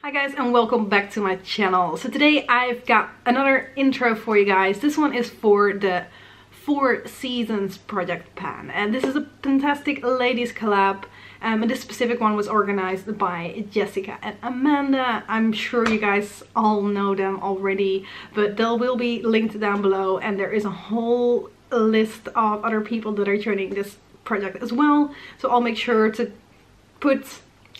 Hi guys, and welcome back to my channel. So today I've got another intro for you guys. This one is for the 4 Seasons project pan, and this is a Pantastic Ladies collab, and this specific one was organized by Jessica and Amanda. I'm sure you guys all know them already, but they will be linked down below, and there is a whole list of other people that are joining this project as well, so I'll make sure to put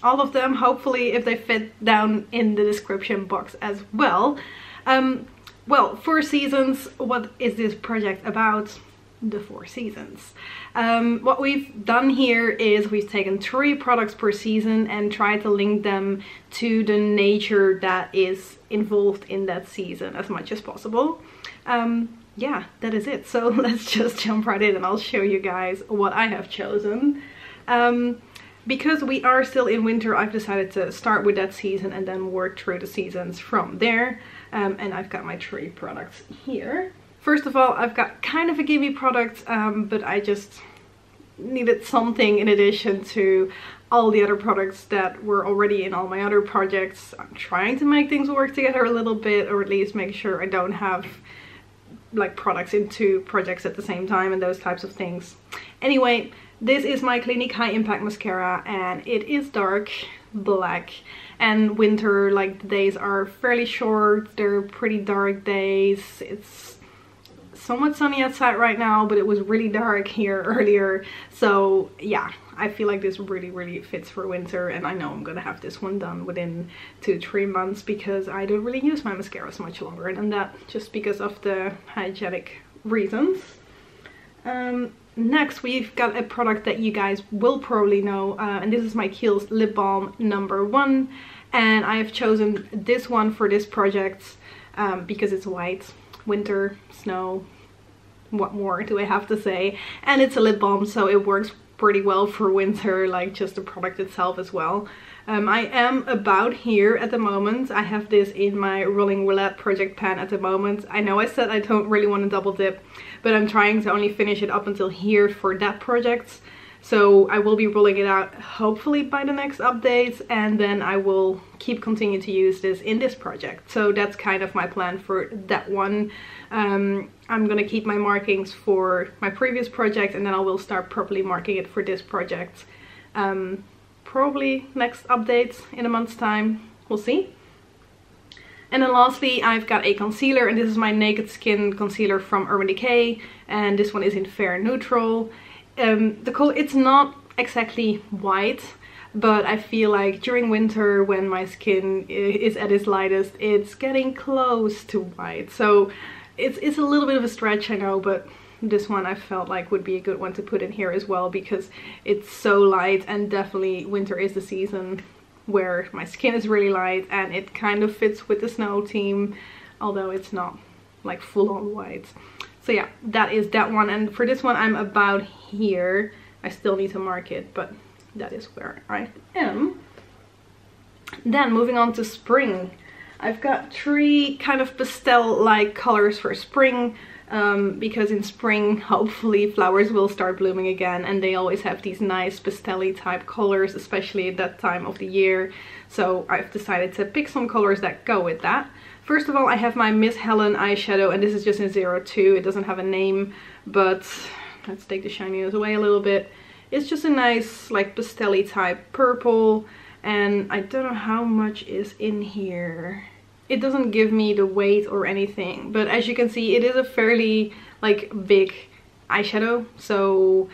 all of them, hopefully, if they fit, down in the description box as well. Well, 4 Seasons, what is this project about? The 4 Seasons. What we've done here is we've taken 3 products per season and tried to link them to the nature that is involved in that season as much as possible. Yeah, that is it. So let's just jump right in and I'll show you guys what I have chosen. Because we are still in winter, I've decided to start with that season and then work through the seasons from there. And I've got my 3 products here. First of all, I've got kind of a gimme product, but I just needed something in addition to all the other products that were already in all my other projects. I'm trying to make things work together a little bit, or at least make sure I don't have like products in 2 projects at the same time and those types of things. Anyway, this is my Clinique High Impact Mascara, and it is dark black, and winter, like, the days are fairly short. They're pretty dark days. It's somewhat sunny outside right now, but it was really dark here earlier, so yeah, I feel like this really fits for winter, and I know I'm gonna have this one done within 2-3 months because I don't really use my mascaras much longer than that, just because of the hygienic reasons. Next, we've got a product that you guys will probably know, and this is my Kiehl's Lip Balm #1, and I have chosen this one for this project because it's white, winter, snow, what more do I have to say, and it's a lip balm, so it works pretty well for winter, like just the product itself as well. I am about here at the moment. I have this in my Rolling Roulette project pan at the moment. I know I said I don't really want to double dip, but I'm trying to only finish it up until here for that project. So I will be rolling it out hopefully by the next update, and then I will continue to use this in this project. So that's kind of my plan for that one. I'm gonna keep my markings for my previous project, and then I will start properly marking it for this project. Probably next update in a month's time, we'll see. And then lastly, I've got a concealer, and this is my Naked Skin concealer from Urban Decay, and this one is in Fair Neutral. The color, it's not exactly white, but I feel like during winter, when my skin is at its lightest, it's getting close to white. So it's a little bit of a stretch, I know, but this one I felt like would be a good one to put in here as well, because it's so light, and definitely winter is the season where my skin is really light, and it kind of fits with the snow theme, although it's not like full-on white. So yeah, that is that one, and for this one I'm about here. I still need to mark it, but that is where I am. Then moving on to spring. I've got 3 kind of pastel-like colors for spring, because in spring hopefully flowers will start blooming again, and they always have these nice pastel-y type colors, especially at that time of the year. So I've decided to pick some colors that go with that. First of all, I have my Miss Helen eyeshadow, and this is just in 02. It doesn't have a name, but let's take the shininess away a little bit. It's just a nice, like, pastel-y type purple, and I don't know how much is in here. It doesn't give me the weight or anything, but as you can see, it is a fairly, like, big eyeshadow, so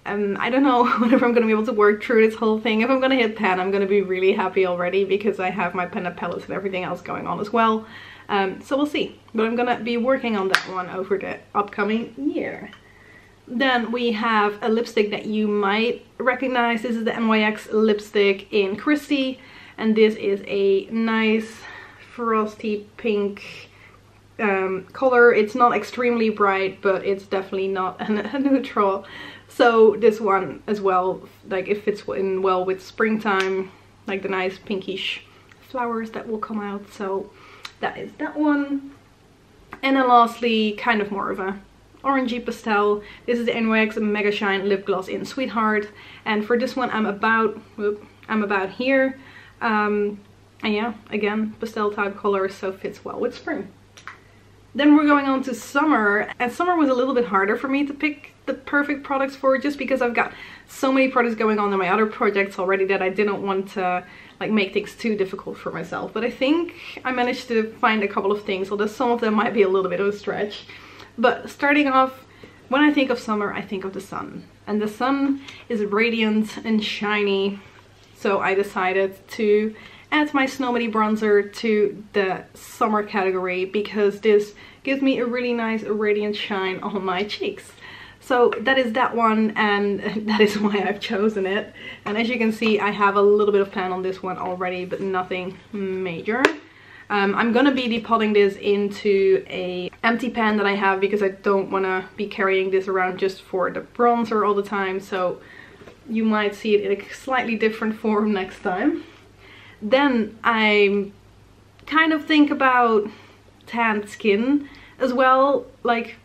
I don't know whenever I'm gonna be able to work through this whole thing. If I'm gonna hit pan, I'm gonna be really happy already, because I have my pen and palettes and everything else going on as well. So we'll see, but I'm gonna be working on that one over the upcoming year. Then we have a lipstick that you might recognize. This is the NYX Lip Stick in Christie, and this is a nice frosty pink color. It's not extremely bright, but it's definitely not a neutral. So this one as well, like, it fits in well with springtime, like the nice pinkish flowers that will come out. So that is that one. And then lastly, kind of more of a orangey pastel. This is the NYX Mega Shine Lip Gloss in Sweetheart, and for this one I'm about here. And yeah, again, pastel type color, so fits well with spring. Then we're going on to summer, and summer was a little bit harder for me to pick the perfect products for, just because I've got so many products going on in my other projects already that I didn't want to like make things too difficult for myself. But I think I managed to find a couple of things, although some of them might be a little bit of a stretch. But starting off, when I think of summer, I think of the sun. And the sun is radiant and shiny, so I decided to add my Snow Mini bronzer to the summer category because this gives me a really nice radiant shine on my cheeks. So that is that one, and that is why I've chosen it. And as you can see, I have a little bit of pan on this one already, but nothing major. I'm gonna be depotting this into a empty pan that I have because I don't want to be carrying this around just for the bronzer all the time. So you might see it in a slightly different form next time. Then I kind of think about tanned skin as well. Like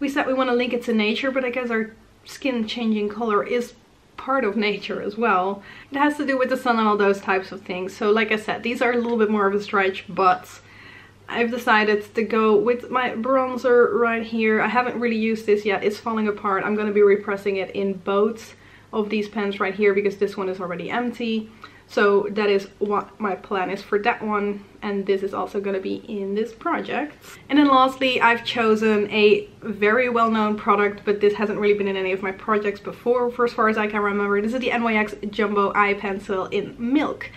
we said, we want to link it to nature, but I guess our skin changing color is part of nature as well. It has to do with the sun and all those types of things. So like I said, these are a little bit more of a stretch, but I've decided to go with my bronzer right here. I haven't really used this yet. It's falling apart. I'm going to be repressing it in both of these pens right here because this one is already empty. So that is what my plan is for that one, and this is also going to be in this project. And then lastly, I've chosen a very well-known product, but this hasn't really been in any of my projects before, for as far as I can remember. This is the NYX Jumbo Eye Pencil in Milk.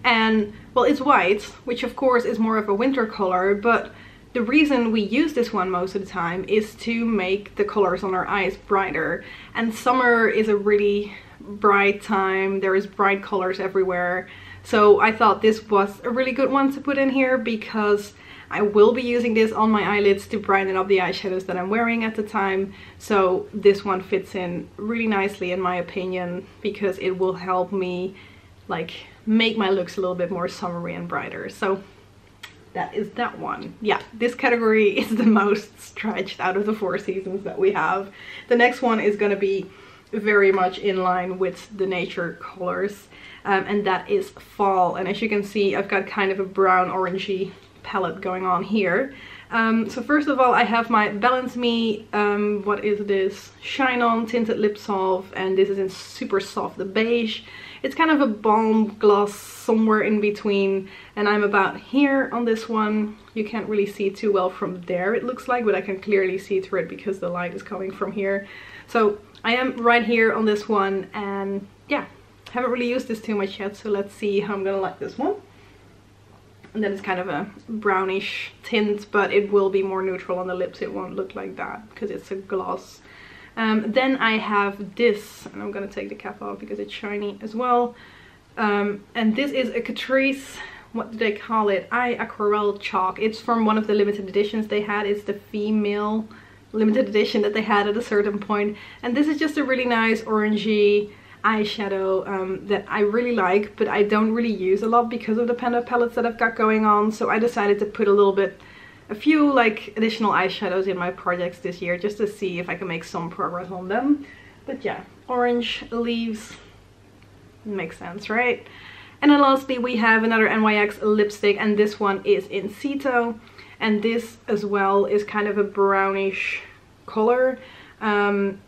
And, well, it's white, which of course is more of a winter color, but the reason we use this one most of the time is to make the colors on our eyes brighter. And summer is a really bright time. There is bright colors everywhere, so I thought this was a really good one to put in here because I will be using this on my eyelids to brighten up the eyeshadows that I'm wearing at the time. So this one fits in really nicely in my opinion because it will help me like make my looks a little bit more summery and brighter. So that is that one. Yeah, this category is the most stretched out of the 4 seasons that we have. The next one is going to be very much in line with the nature colors, and that is fall. And as you can see, I've got kind of a brown orangey palette going on here. So first of all, I have my Balance Me, what is this? Shine On Tinted Lip Salve, and this is in super soft, the beige. It's kind of a balm gloss somewhere in between, and I'm about here on this one. You can't really see too well from there, it looks like, but I can clearly see through it because the light is coming from here. So I am right here on this one, and yeah, haven't really used this too much yet, so let's see how I'm gonna like this one. And then it's kind of a brownish tint, but it will be more neutral on the lips. It won't look like that because it's a gloss. Then I have this, and I'm gonna take the cap off because it's shiny as well. And this is a Catrice, what do they call it? Aquarelle chalk. It's from one of the limited editions they had. It's the female limited edition that they had at a certain point. And this is just a really nice orangey eyeshadow that I really like, but I don't really use a lot because of the Panda palettes that I've got going on. So I decided to put a few like additional eyeshadows in my projects this year just to see if I can make some progress on them. But yeah, orange leaves, makes sense, right? And then lastly we have another NYX lipstick, and this one is in Ceto, and this as well is kind of a brownish color.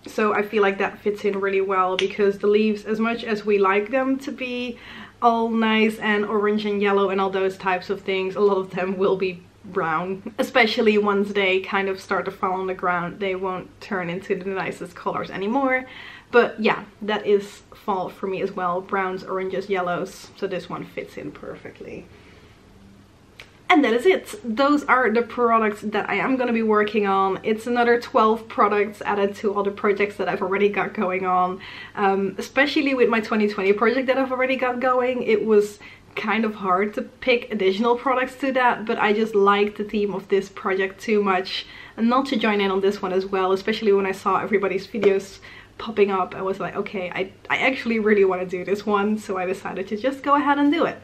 So I feel like that fits in really well because the leaves, as much as we like them to be all nice and orange and yellow and all those types of things, a lot of them will be brown, especially once they kind of start to fall on the ground. They won't turn into the nicest colors anymore. But yeah, that is fall for me as well. Browns, oranges, yellows. So this one fits in perfectly. And that is it. Those are the products that I am going to be working on. It's another 12 products added to all the projects that I've already got going on. Especially with my 2020 project that I've already got going. It was kind of hard to pick additional products to that, but I just liked the theme of this project too much and not to join in on this one as well, especially when I saw everybody's videos popping up. I was like, okay, I actually really want to do this one, so I decided to just go ahead and do it.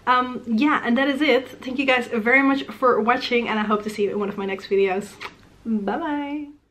Yeah, and that is it. Thank you guys very much for watching, and I hope to see you in one of my next videos. Bye bye.